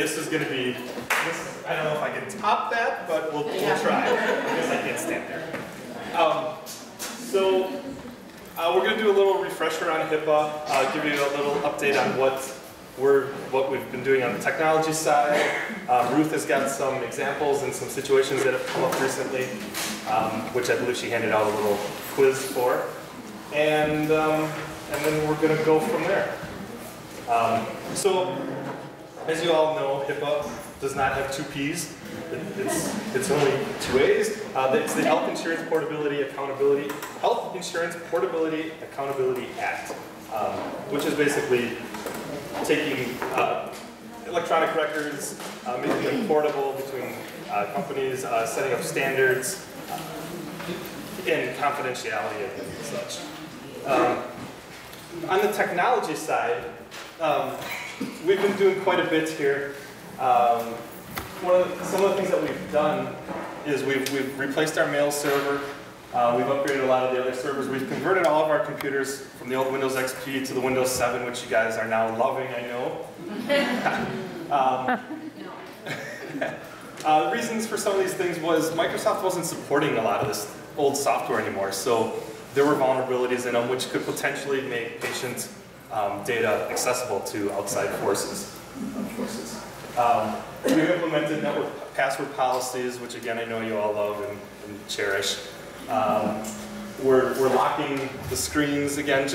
this is going to be, I don't know if I can top that, but we'll try. I guess I can't stand there. We're going to do a little refresher on HIPAA, give you a little update on what we've been doing on the technology side. Ruth has got some examples and some situations that have come up recently, which I believe she handed out a little quiz for. And then we're going to go from there. So, as you all know, HIPAA does not have two P's. It's only two A's. It's the Health Insurance Portability Accountability Act, which is basically taking electronic records, making them portable between companies, setting up standards, and confidentiality and such. On the technology side, we've been doing quite a bit here. Some of the things that we've done is we've replaced our mail server. We've upgraded a lot of the other servers. We've converted all of our computers from the old Windows XP to the Windows 7, which you guys are now loving, I know. The reasons for some of these things was Microsoft wasn't supporting a lot of this old software anymore, so there were vulnerabilities in them which could potentially make patient data accessible to outside forces. We've implemented network password policies, which again I know you all love and cherish. We're locking the screens again.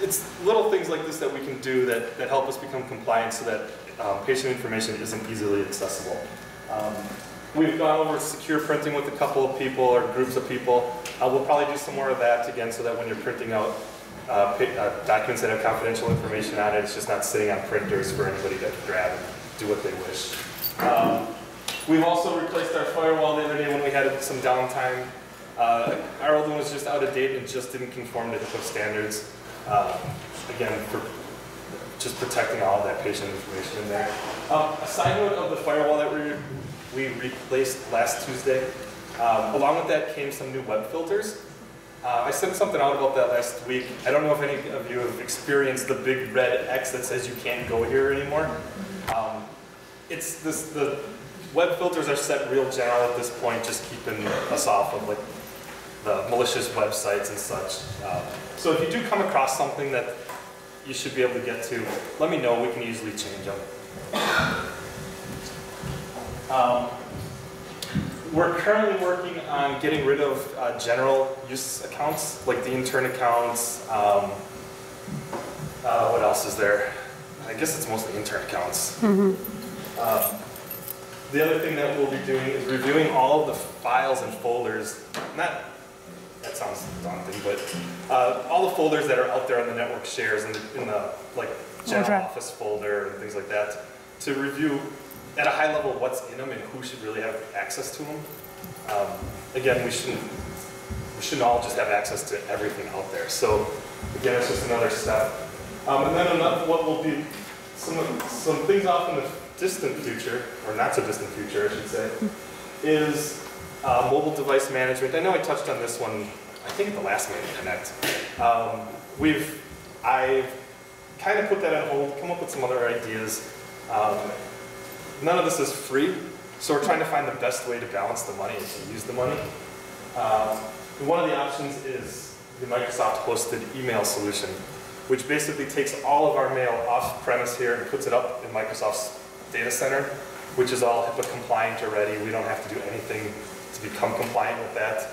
It's little things like this that we can do that help us become compliant so that patient information isn't easily accessible. We've gone over secure printing with a couple of people or groups of people. We'll probably do some more of that again so that when you're printing out documents that have confidential information on it, it's just not sitting on printers for anybody to grab and do what they wish. We've also replaced our firewall the other day when we had some downtime. Our old one was just out of date and just didn't conform to HIPAA standards. Again, for just protecting all of that patient information in there. A side note of the firewall that we replaced last Tuesday, along with that came some new web filters. I sent something out about that last week. I don't know if any of you have experienced the big red X that says you can't go here anymore. The web filters are set real general at this point, just keeping us off of like the malicious websites and such. So if you do come across something that you should be able to get to, let me know. We can easily change them. We're currently working on getting rid of general use accounts, like the intern accounts. What else is there? I guess it's mostly intern accounts. The other thing that we'll be doing is reviewing all of the files and folders. That sounds daunting, but all the folders that are out there on the network shares in the like general office folder and things like that, to review at a high level what's in them and who should really have access to them. Again, we shouldn't all just have access to everything out there. So again, it's just another step. And then what will be some things off in the distant future, or not so distant future, I should say, is mobile device management. I know I touched on this one, I think at the last MetaConnect. I've kind of put that on hold, come up with some other ideas. None of this is free, so we're trying to find the best way to balance the money and to use the money. One of the options is the Microsoft hosted email solution, which basically takes all of our mail off premise here and puts it up in Microsoft's data center, which is all HIPAA compliant already. We don't have to do anything to become compliant with that.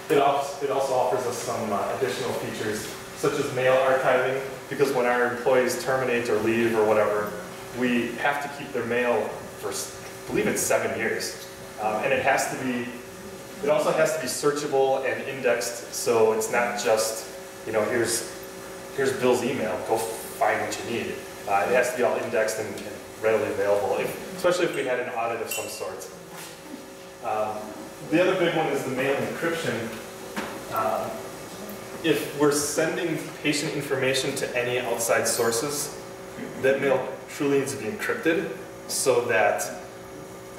It also offers us some additional features, such as mail archiving, because when our employees terminate or leave or whatever, we have to keep their mail for, I believe it's 7 years. And it also has to be searchable and indexed, so it's not just, you know, here's Bill's email, go find what you need. It has to be all indexed and readily available, especially if we had an audit of some sort. The other big one is the mail encryption. If we're sending patient information to any outside sources, that mail truly needs to be encrypted so that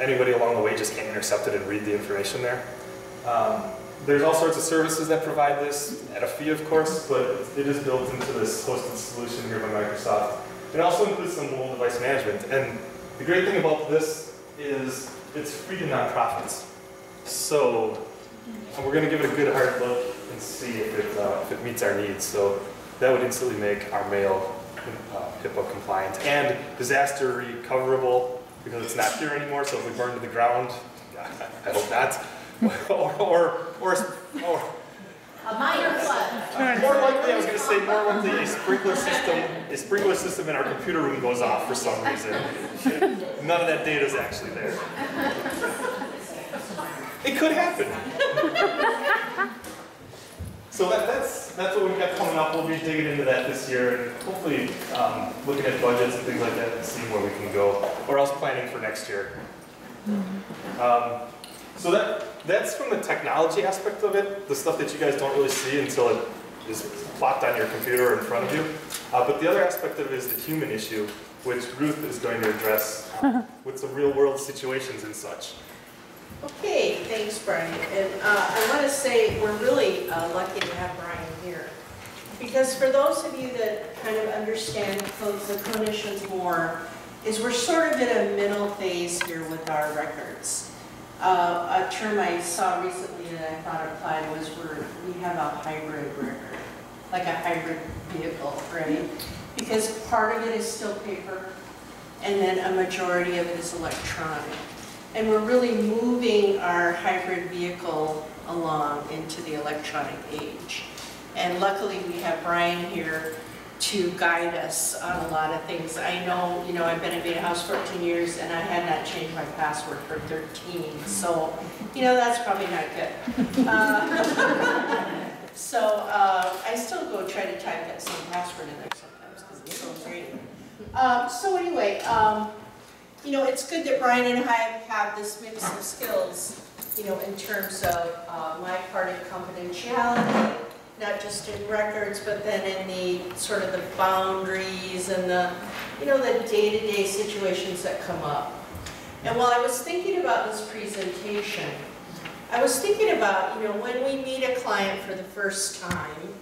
anybody along the way just can't intercept it and read the information there. There's all sorts of services that provide this, at a fee of course, but it is built into this hosted solution here by Microsoft. it also includes some mobile device management. And the great thing about this is it's free to nonprofits. So we're going to give it a good hard look and see if it meets our needs. So that would instantly make our mail HIPAA compliant and disaster recoverable because it's not here anymore. So if we burn to the ground, I hope not, or a minor flood. more likely, I was going to say more likely a sprinkler system in our computer room goes off for some reason. None of that data is actually there. It could happen. So that's what we've got coming up. We'll be digging into that this year and hopefully looking at budgets and things like that and seeing where we can go, or else planning for next year. So that's from the technology aspect of it, the stuff that you guys don't really see until it is plopped on your computer in front of you. But the other aspect of it is the human issue, which Ruth is going to address with some real world situations and such. Okay, thanks, Brian. And I want to say we're really lucky to have Brian here. Because for those of you that kind of understand the clinicians more, is we're sort of in a middle phase here with our records. A term I saw recently that I thought applied was we have a hybrid record, like a hybrid vehicle, right? Because part of it is still paper, and then a majority of it is electronic. And we're really moving our hybrid vehicle along into the electronic age. And luckily we have Brian here to guide us on a lot of things. I know, I've been in Beta House 14 years and I had not changed my password for 13. So, that's probably not good. I still go try to type that same password in there sometimes because it's so great. So anyway, it's good that Brian and I have this mix of skills, in terms of my part in confidentiality, not just in records, but then in the sort of the boundaries and the, the day-to-day situations that come up. And while I was thinking about this presentation, I was thinking about, when we meet a client for the first time,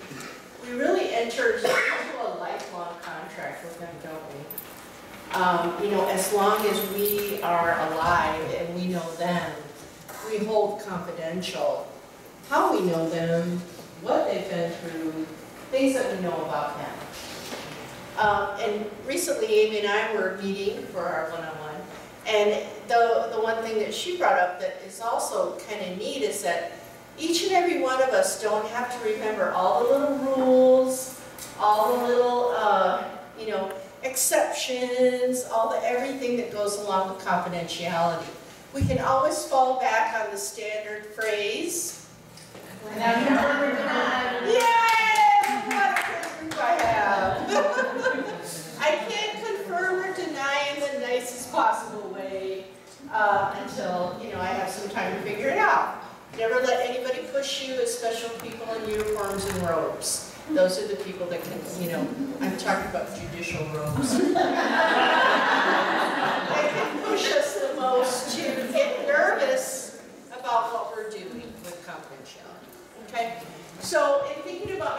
we really enter into a lifelong contract with them, don't we? As long as we are alive and we know them, we hold confidential how we know them, what they've been through, things that we know about them. And recently, Amy and I were meeting for our one-on-one, and the one thing that she brought up that is also kind of neat is that each and every one of us don't have to remember all the little rules, all the little, exceptions, everything that goes along with confidentiality. We can always fall back on the standard phrase. Yay! What a great group I have. I can't confirm or deny in the nicest possible way until, I have some time to figure it out. Never let anybody push you, especially people in uniforms and robes. Those are the people that can, I'm talking about judicial robes. They can push us the most to get nervous about what we're doing with confidentiality. Okay? So in thinking about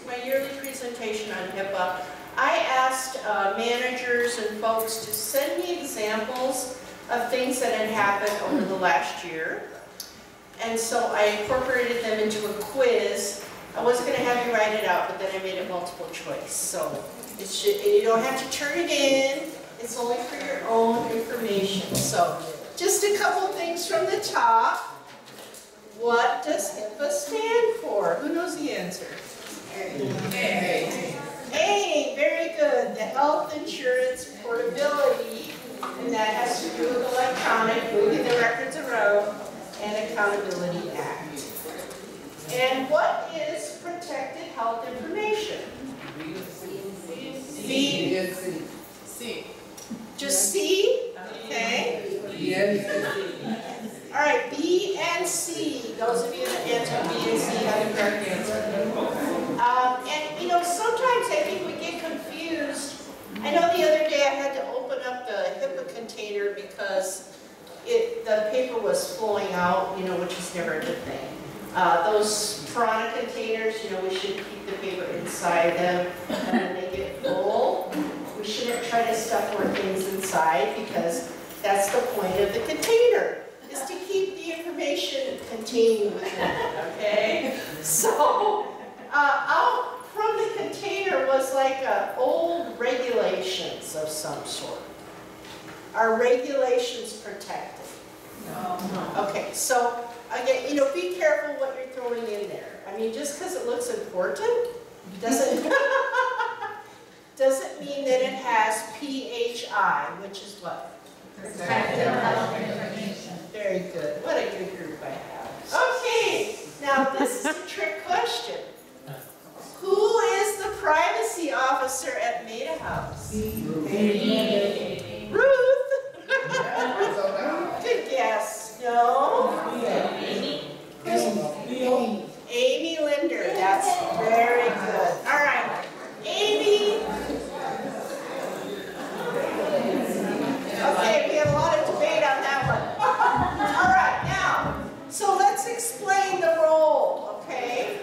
my yearly presentation on HIPAA, I asked managers and folks to send me examples of things that had happened over the last year. And so I incorporated them into a quiz. I wasn't going to have you write it out, but then I made it multiple choice. So you don't have to turn it in. It's only for your own information. So just a couple things from the top. What does HIPAA stand for? Who knows the answer? A. A, very good. The Health Insurance Portability, and that has to do with electronic, moving the records around, and Accountability Act. And what is protected health information? B. C. Just C? Okay. All right, B and C. Those of you that answer B and C have the correct answer. And sometimes I think we get confused. I know the other day I had to open up the HIPAA container because the paper was flowing out, which is never a good thing. Those piranha containers, we should keep the paper inside them. And when they get full, We shouldn't try to stuff more things inside because that's the point of the container, is to keep the information contained within it, okay? So, out from the container was like old regulations of some sort. Are regulations protected? No. Okay, so again, you know, be careful what you're throwing in there. I mean, just because it looks important doesn't doesn't mean that it has PHI, which is what? Protected information. Very good. What a good group I have. Okay, now this is a trick question. Who is the privacy officer at Meta House? Ruth. Good guess. No? Amy Linder. That's very good. All right. Amy. Okay, we have a lot of debate on that one. All right, now, so let's explain the role, okay?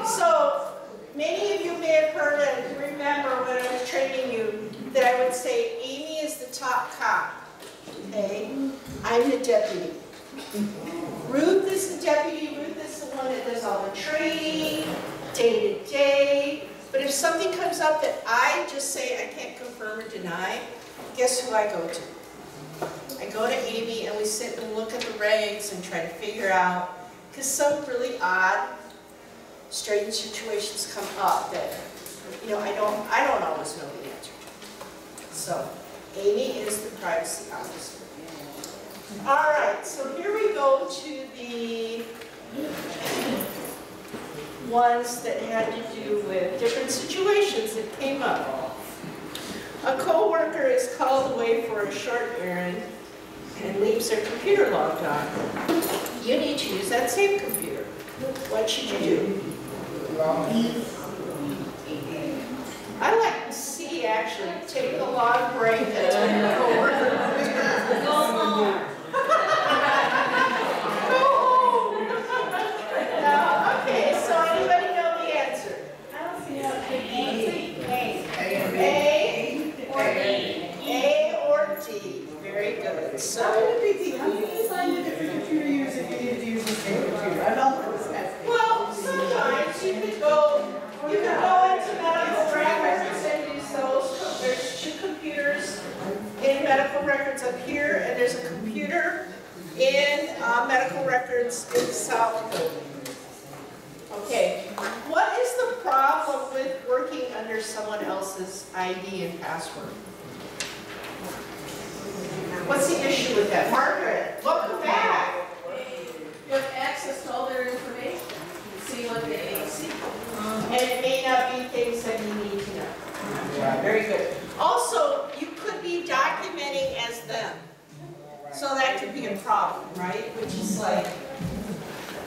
So, many of you may have heard and remember when I was training you that I would say Amy is the top cop. Okay, I'm the deputy. Ruth is the deputy. Ruth is the one that does all the training, day to day. But if something comes up that I just say I can't confirm or deny, guess who I go to? I go to Amy and we sit and look at the regs and try to figure out, because some really odd, strange situations come up that, you know, I don't always know the answer to. So, Amy is the privacy officer. All right, so here we go to the ones that had to do with different situations that came up. A coworker is called away for a short errand and leaves their computer logged on. You need to use that same computer. What should you do? I like C actually. Take a log break and tell your coworker. Go home. Okay, so anybody know the answer? I don't see how A or D. Very good. So how can you find a different computer user if you need to use the same computer? I don't understand. Well, sometimes you could go into medical records and use those. There's two computers in medical records up here, and there's a computer in medical records in the South Building. Okay, what is the problem with working under someone else's ID and password? What's the issue with that? Margaret, welcome back. You have access to all their information. You see what they see. And it may not be things that you need to know. Very good. Also, you could be documenting as them. So that could be a problem, right? Which is like,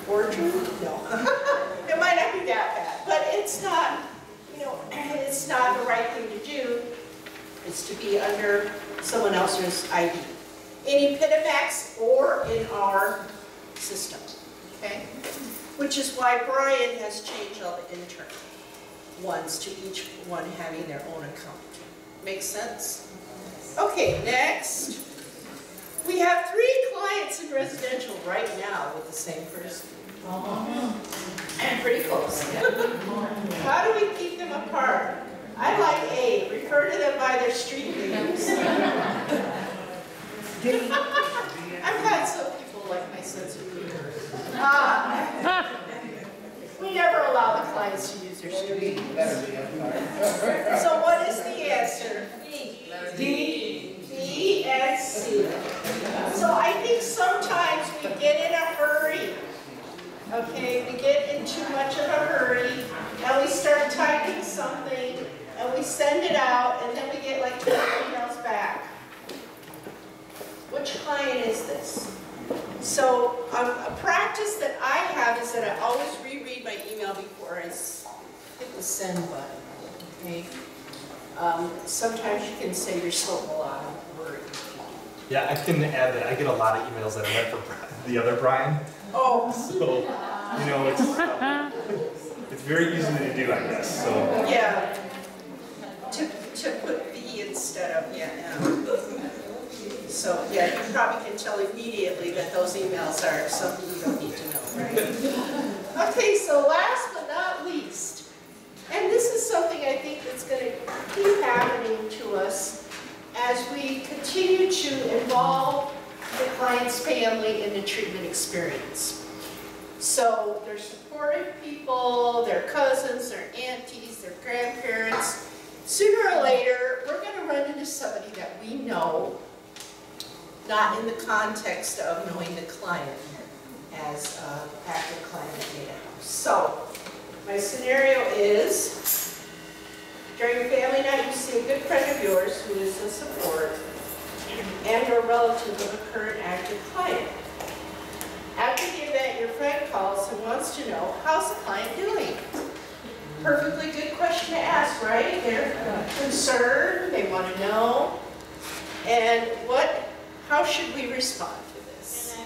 forgery? No. It might not be that bad. But it's not, you know, it's not the right thing to do. It's to be under someone else's ID. In Epidemax or in our system, okay? Which is why Brian has changed all the intern ones to each one having their own account. Make sense? Okay, next. We have 3 clients in residential right now with the same person. Pretty close. How do we keep them apart? I like A, refer to them by their street names. I'm glad some people like my sense of humor. We never allow the clients to use their street names. So what is the answer? D, B, and C. So I think sometimes we get in a hurry. Okay, we get in too much of a hurry, and we start typing something, and we send it out, and then we get like 2 emails back. Which client is this? So a practice that I have is that I always reread my email before I hit the send button. Okay. Sometimes you can say you're still a lot of worry. Yeah, I can add that I get a lot of emails that I read from the other Brian. Oh. So, you know, it's very easy to do, I guess. So. Yeah. To put B and C So yeah, you probably can tell immediately that those emails are something you don't need to know, right? Okay, so last but not least, and this is something I think that's going to keep happening to us as we continue to involve the client's family in the treatment experience. So they're supportive people, their cousins, their aunties, their grandparents. Sooner or later, we're going to run into somebody that we know, not in the context of knowing the client as an active client at MetaConnect. So my scenario is, during a family night, you see a good friend of yours who is a support and or relative of a current active client. After the event, your friend calls and wants to know, how's the client doing? Perfectly good question to ask, right? They're concerned, they want to know. And how should we respond to this?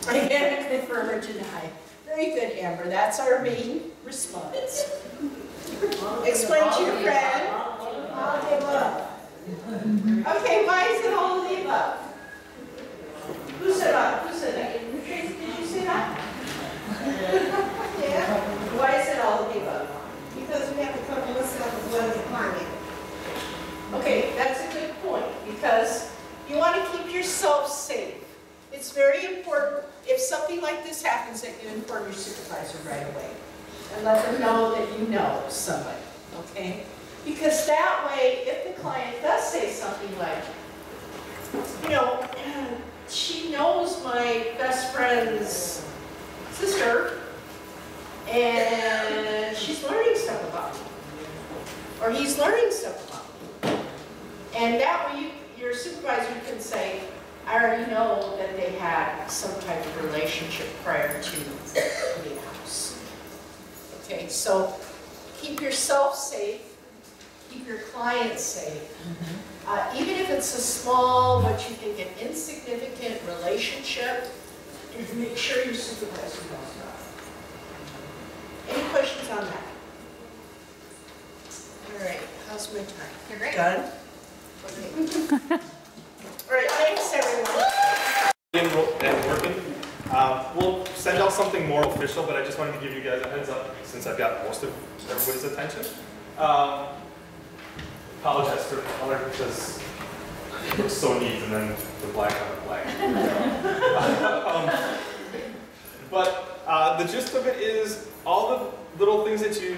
I can confirm or deny. Very good, Amber. That's our main response. Explain to your friend. All of the above. Okay, why is it all of the above? Who said that? Who said that? Did you say that? Yeah. Why is it all of the above? Because we have to cover ourselves as well as the client. Okay, that's a good point, because you want to keep yourself safe. It's very important, if something like this happens, that you inform your supervisor right away and let them know that you know somebody, okay? Because that way, if the client does say something like, you know, she knows my best friend's sister, and she's learning stuff about me, or he's learning stuff about me. And that way, your supervisor can say, I already know that they had some type of relationship prior to the house. Okay, so keep yourself safe, keep your clients safe. Even if it's a small, what you think an insignificant relationship, make sure your supervisor knows about it. Any questions on that? All right, how's my time? You're great. Done? Okay. All right, thanks everyone. And working. We'll send out something more official, but I just wanted to give you guys a heads up since I've got most of everybody's attention. Apologize for the color because it looks so neat, and then the black on the black. But the gist of it is all the little things that you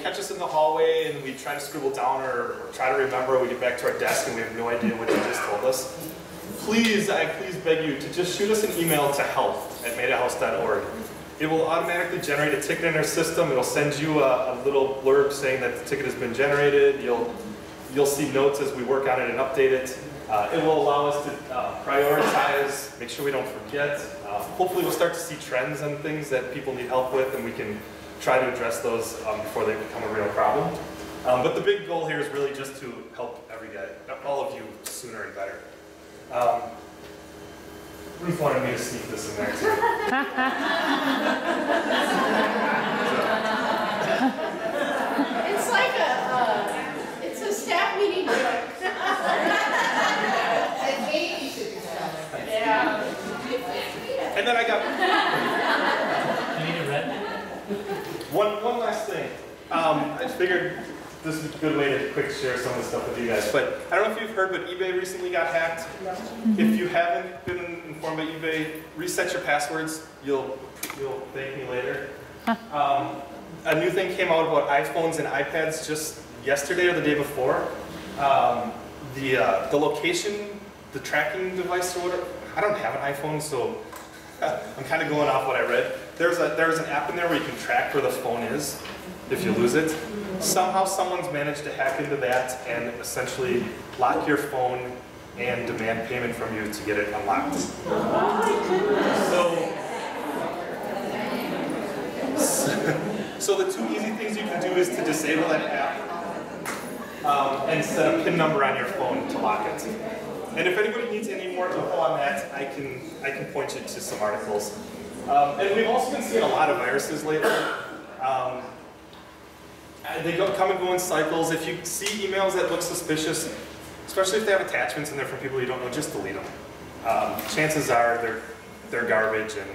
catch us in the hallway and we try to scribble down or try to remember. We get back to our desk and we have no idea what you just told us. Please, I please beg you to just shoot us an email to help@metahouse.org. It will automatically generate a ticket in our system. It'll send you a little blurb saying that the ticket has been generated. You'll see notes as we work on it and update it. It will allow us to prioritize, make sure we don't forget. Hopefully we'll start to see trends and things that people need help with, and we can try to address those before they become a real problem. But the big goal here is really just to help all of you sooner and better. Ruth wanted me to sneak this in there too. It's like it's a staff meeting. And maybe you should be done. Yeah. And then I got You need a red? one last thing. I figured this is a good way to quick share some of the stuff with you guys. But I don't know if you've heard, but eBay recently got hacked. If you haven't been informed by eBay, reset your passwords. You'll thank me later. A new thing came out about iPhones and iPads just yesterday or the day before. The location, the tracking device or whatever. I don't have an iPhone, so I'm kind of going off what I read. There's an app in there where you can track where the phone is if you lose it. Somehow someone's managed to hack into that and essentially lock your phone and demand payment from you to get it unlocked. So the two easy things you can do is to disable that app and set a PIN number on your phone to lock it. And if anybody needs any more info on that, I can point you to some articles. And we've also been seeing a lot of viruses lately. They come and go in cycles. If you see emails that look suspicious, especially if they have attachments in there from people you don't know, just delete them. Chances are they're garbage, and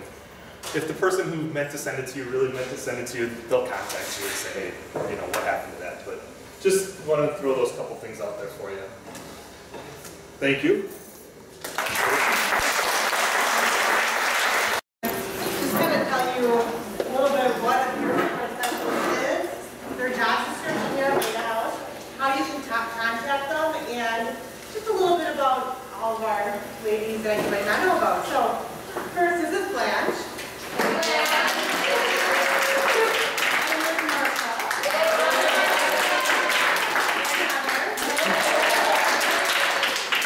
if the person who meant to send it to you really meant to send it to you, they'll contact you and say, hey, you know, what happened to that? But just want to throw those couple things out there for you. Thank you. Just going to tell you a little bit of what a peer support specialist is, their job description here at the house, how you can contact them, and just a little bit about all of our ladies that you might not know about. So first, this is Blanche.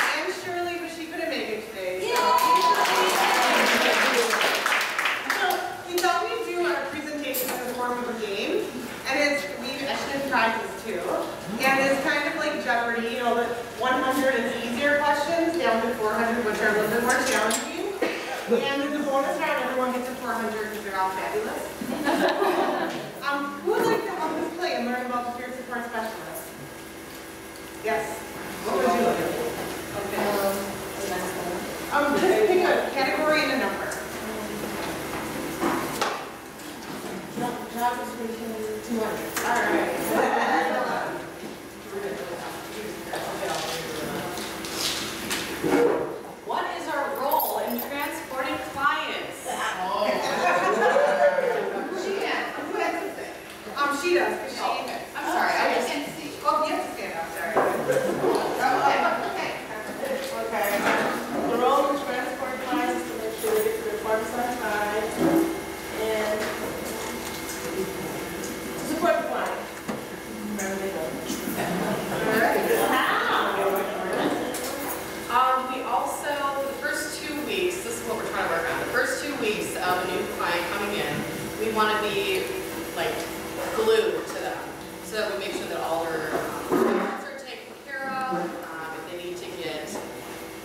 And Shirley, but she couldn't make it today. So we thought we'd do our presentation in the form of a game, and we actually have prizes too. And it's kind of like Jeopardy, you know, the 100 is easier questions down to 400, which are a little bit more challenging. And there's a bonus round, everyone gets a 400 because they're all fabulous. Who would like to help us play and learn about the peer support specialist? Yes. What would you like? Okay. Just pick a category and a number. Job description 200. All right. What is our role in transporting clients? She can. Who has to say? She does. 'Cause she. Oh, okay. I'm sorry, I just can't see. Oh, you have to stand up. Sorry. Okay. The role of transport clients is to make sure they get to their appointments on time and support the client. Wherever they go. All right. We also, the first 2 weeks, this is what we're trying to work on. The first 2 weeks of a new client coming in, we want to be like glued to them, so that we make sure that all their needs are taken care of. If they need to get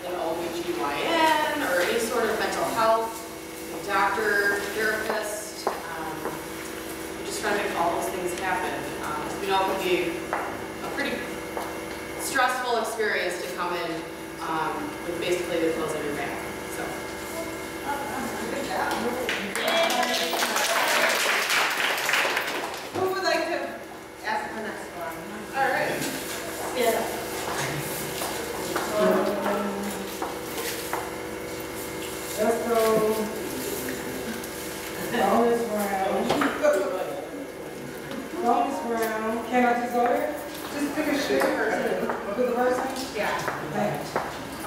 an OBGYN or any sort of mental health, a doctor, therapist, we're just trying to make all those things happen. We know it can be a pretty stressful experience to come in with basically the clothes on your back. So. Good job. Who would like to ask the next one? All right. Stand up. Let's go. Bonus round. Bonus round. Can I just order? Just pick a shit person. Do the first one? Yeah. Blanche.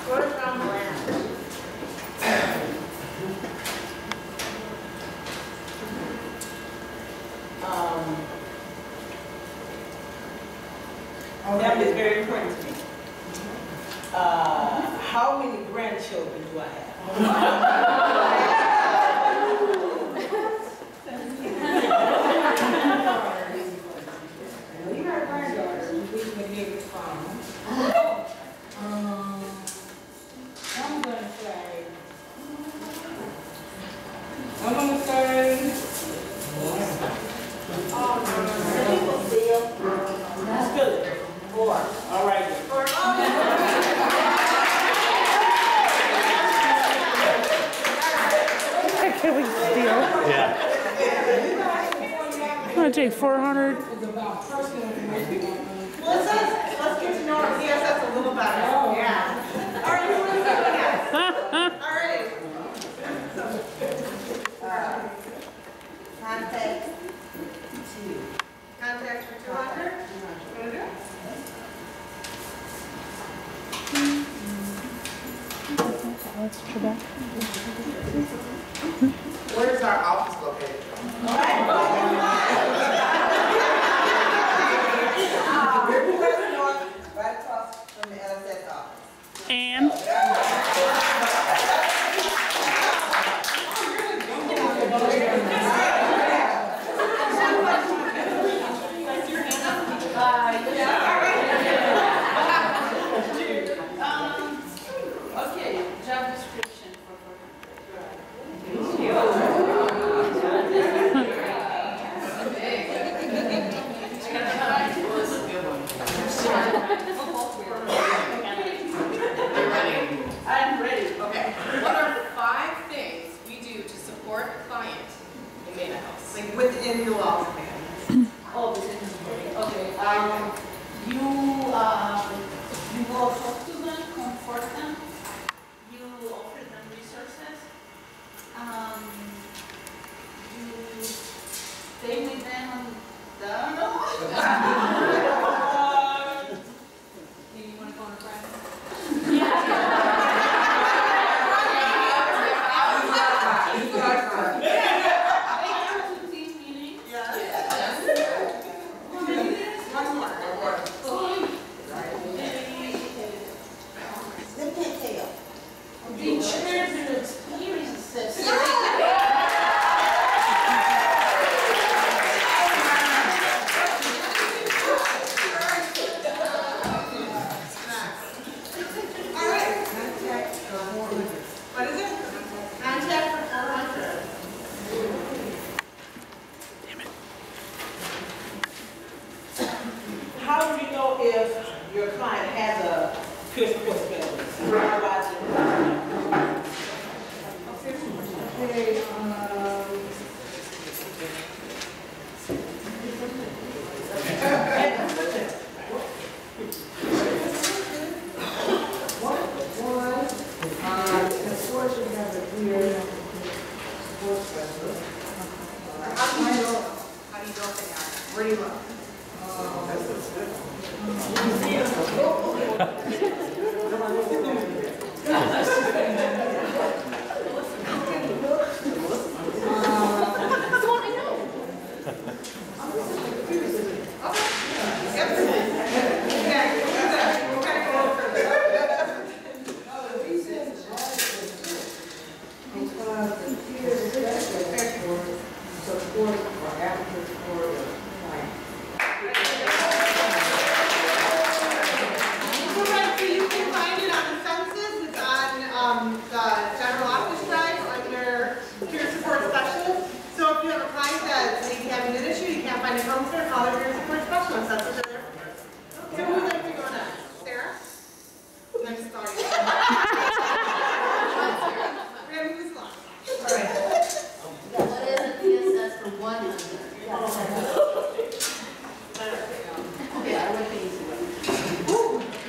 Bonus round, Blanche. That is very important to me. How many grandchildren do I have? You got a granddaughter, we can give it from. I'm gonna say. That's good. 4. All right. Can we steal? Yeah. I'm gonna take 400. Let's get to know our PSS a little better. Yeah. All right, who wants to go next? All right. Contact. Contact for 200. You want to do it? Let's try that. Where's our office located? Right across from the LSS office. And Okay, job description for You will talk to them, comfort them, you offer them resources, you stay with them on the... Do you want to go on a private? How do you know if your client has a peer support specialist? Where do you look?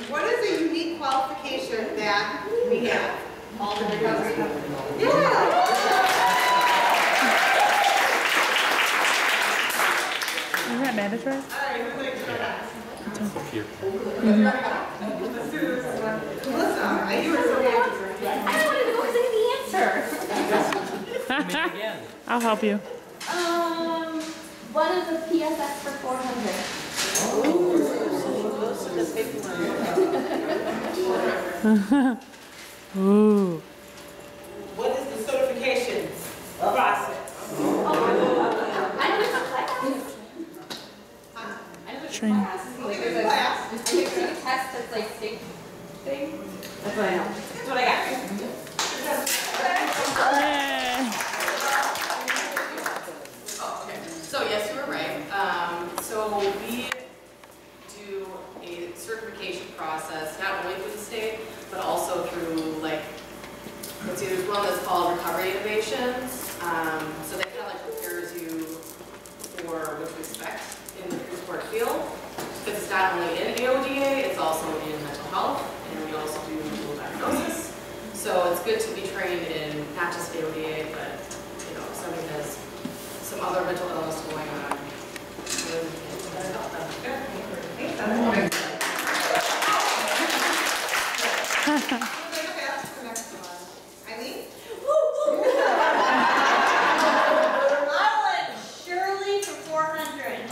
What is a unique qualification that we have? All the recovery. Yeah! Is that mandatory? All right, who's going to go next? Here. Let's do this one. Melissa, you were so good. I don't want to know what's the answer. Again. I'll help you. What is a PSX for 400? Ooh. What is the certification process? I know it's a class. I know it's a Training. class. I think there's a test that's like state thing. That's what I know. That's what I got. Yay. So yes, you were right. So we do a certification process, not only through the state, but also through like, let's see, there's one that's called Recovery Innovations. So that kind of like prepares you for what to expect in the peer support field. Because it's not only in AODA, it's also in mental health, and we also do dual diagnosis. So it's good to be trained in not just AODA, but you know, if somebody has some other mental illness going on. Shirley for 400.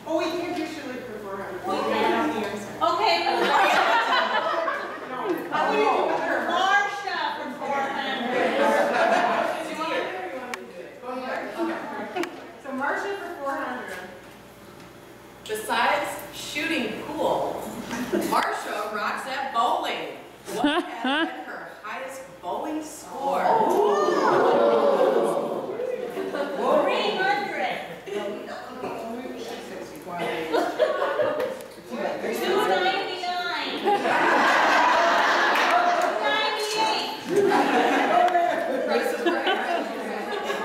Oh, we can't do Shirley for 400. We Okay. can't have the answer. Okay. Marsha for 400. So Marcia for 400. Besides shooting pool, Marsha rocks at bowling. What has been her highest bowling score? 300. 299.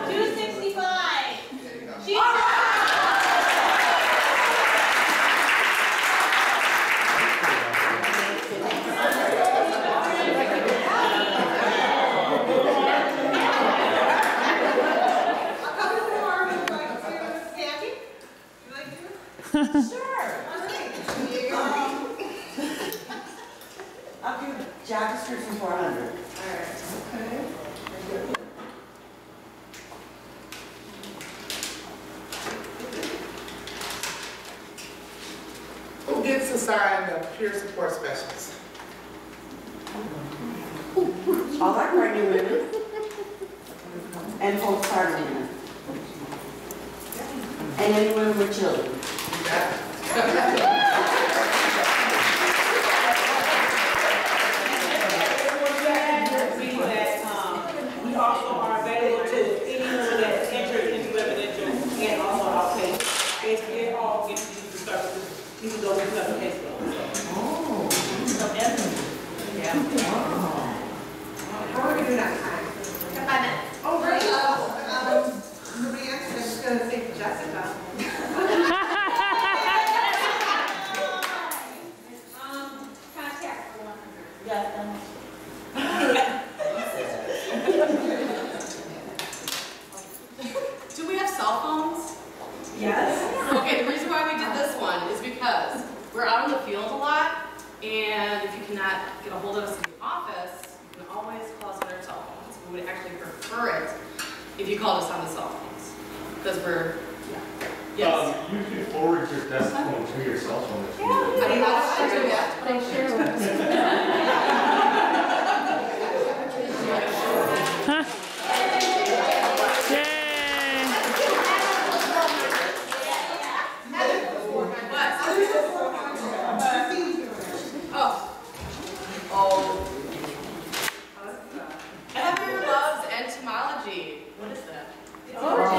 265. Sure. I'll do job description 400. Okay. Who gets assigned a peer support specialist? All our pregnant women and postpartum women. And any women with children. We also are available to anyone that's entered into residential and also outpatient. Basically, they all get to use the services, even though we have a case law. How are we doing that time? 5 minutes. Oh, great. Nobody answered, I'm just gonna say Jessica. Contact for 100. Yes, Do we have cell phones? yes. Okay, the reason why we did this one is because we're out in the field a lot, and if you cannot get a hold of us in the office, you can always call us on our cell phones. We would actually prefer it if you called us on the cell phones, because we're, yes. You can forward your desk phone to your cell phone if you I don't know how to do that, but I'm sure. Heather loves entomology. What is that? Entomology.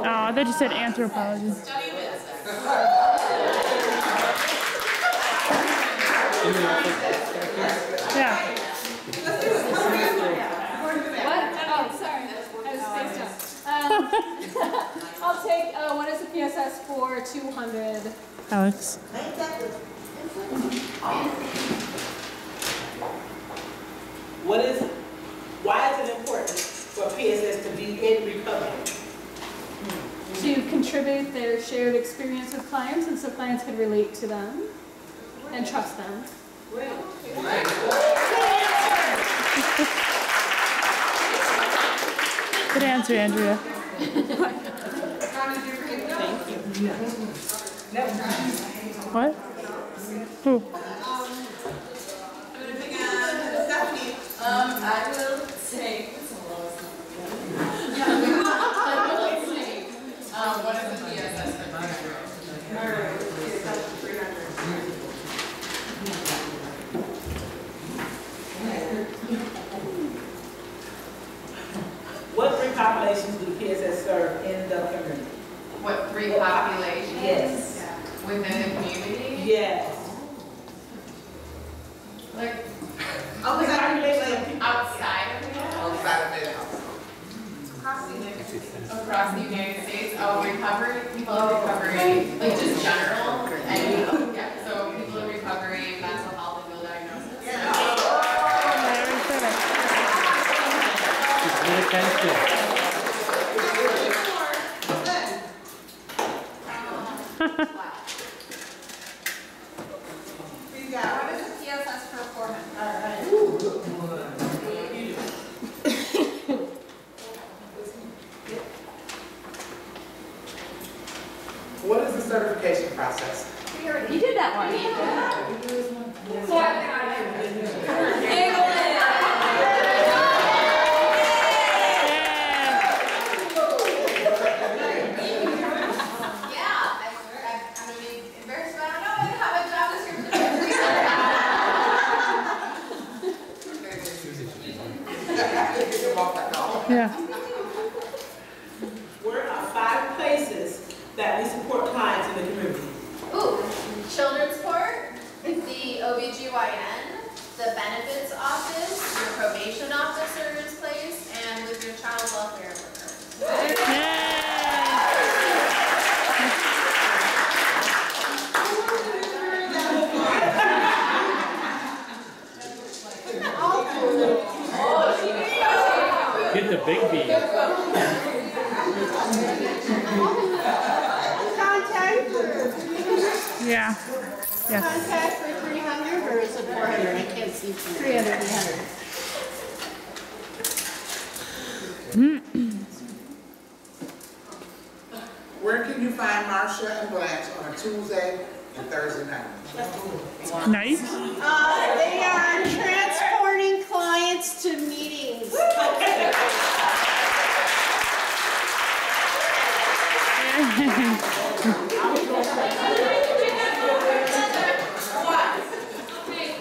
Oh, I thought you said anthropology. Study of insects. Yeah. What? Oh, sorry. I was spaced out. I'll take, what is the PSS for 200? Alex. Why is it important for PSS to be in recovery? To contribute their shared experience with clients, and so clients can relate to them and trust them. Good answer, Andrea. What? Who? Stephanie. I will take. What is the PSS for? What repopulations do the PSS serve in the community? What, repopulation? Yes. Within the community? Yes. Like, Outside of the outside of the Outside of their house. across the United States, recovery, people in recovery, like just general, and yeah, so people in recovery, mental health, and no diagnosis. I already said it. Just pay attention. What is the PSS for 400? What is the certification process? You did that one. Yeah, I'm gonna be embarrassed, but I don't know, I didn't have a job description. Yeah. Where are 5 places that we support clients in the community? Ooh, children's court, the OBGYN, the benefits office, your probation officer's place, and with your child welfare worker. Get the big B. Contact for, Yeah. Yes. contact for 300 or is it 400? I can't see. 300. 300. Where can you find Marcia and Blanche on a Tuesday and Thursday night? Nice. They are transporting clients to meetings. Okay,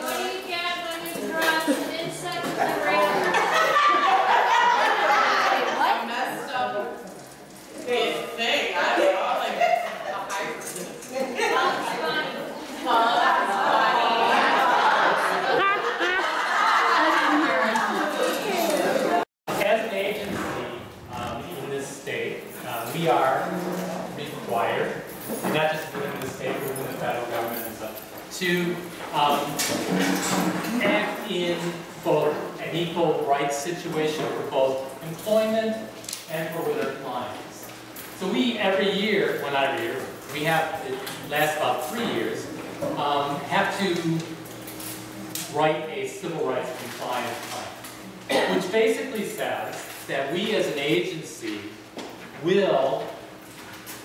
what do you get when you drop an insect in the rain? I messed up this thing, I don't know, like, a hybrid. Oh, that's funny. As an agency in this state, we are required, and not just within the state, but within the federal government and stuff, to act in both an equal rights situation for both employment and for with our clients. So we every year, well not every year, we have, it lasts about 3 years, have to write a civil rights compliance plan, which basically says that we as an agency will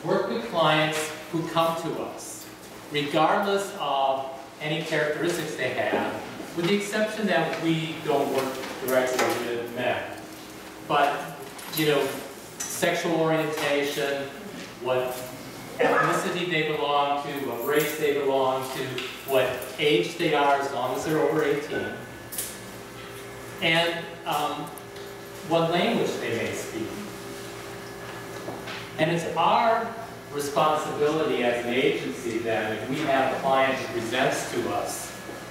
work with clients who come to us, regardless of any characteristics they have, with the exception that we don't work directly with men. But, you know, sexual orientation, what ethnicity they belong to, what race they belong to, what age they are as long as they're over 18, and what language they may speak. And it's our responsibility as an agency that if we have a client who presents to us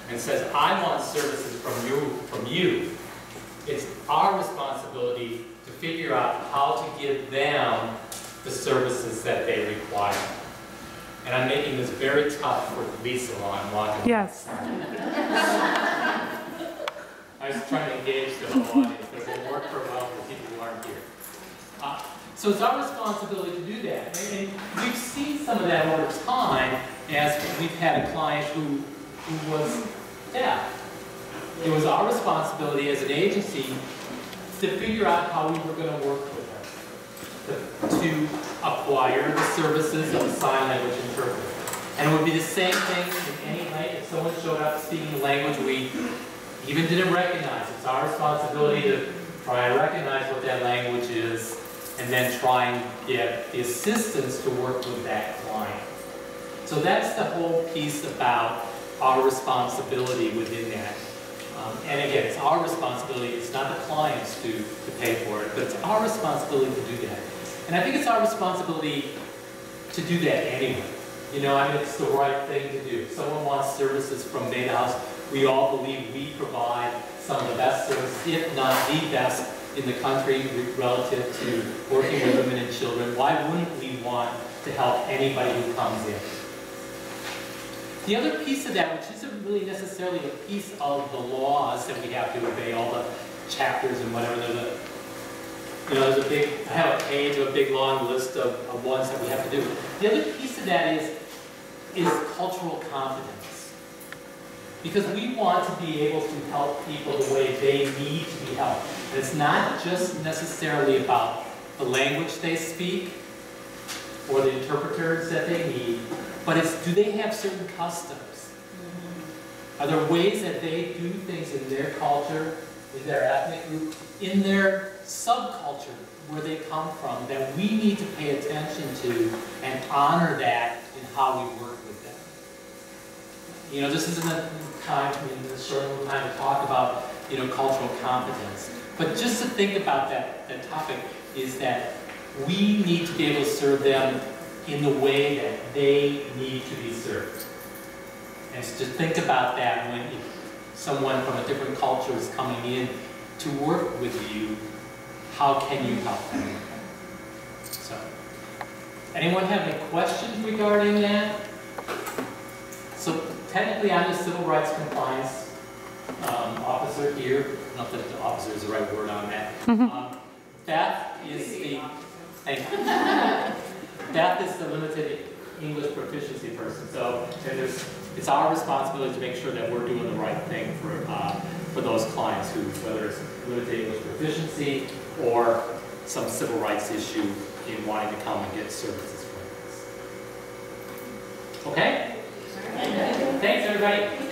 and says, I want services from you, it's our responsibility to figure out how to give them the services that they require. And I'm making this very tough for Lisa while I'm walking. Yes. I was trying to engage the whole audience, but it will work for well for people who aren't here. So it's our responsibility to do that. And we've seen some of that over time as we've had a client who was deaf. It was our responsibility as an agency to figure out how we were going to work with them, to acquire the services of a sign language interpreter. And it would be the same thing in any language. If someone showed up speaking a language we even didn't recognize, it's our responsibility to try and recognize what that language is and then try and get the assistance to work with that client. So that's the whole piece about our responsibility within that. And again, it's our responsibility, it's not the client's to pay for it, but it's our responsibility to do that. And I think it's our responsibility to do that anyway. You know, I mean, it's the right thing to do. If someone wants services from Beta House, we all believe we provide some of the best services, if not the best in the country relative to working with women and children. Why wouldn't we want to help anybody who comes in? The other piece of that, which isn't really necessarily a piece of the laws that we have to obey, all the chapters and whatever, there's a big, I have a page of a big long list of ones that we have to do. The other piece of that is cultural competence. Because we want to be able to help people the way they need to be helped. And it's not just necessarily about the language they speak or the interpreters that they need, but it's, do they have certain customs? Are there ways that they do things in their culture, in their ethnic group, in their subculture, where they come from, that we need to pay attention to and honor that in how we work with them? You know, this isn't a time, in this short little time to talk about, you know, cultural competence. But just to think about that topic is that we need to be able to serve them in the way that they need to be served. And to think about that when someone from a different culture is coming in to work with you, how can you help them? So, anyone have any questions regarding that? So technically I'm the Civil Rights Compliance officer here. I don't know if the officer is the right word on that. Beth is the, thank you. Beth is the limited English proficiency person, so it's our responsibility to make sure that we're doing the right thing for those clients who, whether it's limited English proficiency or some civil rights issue in wanting to come and get services from us. Okay? Thanks, everybody.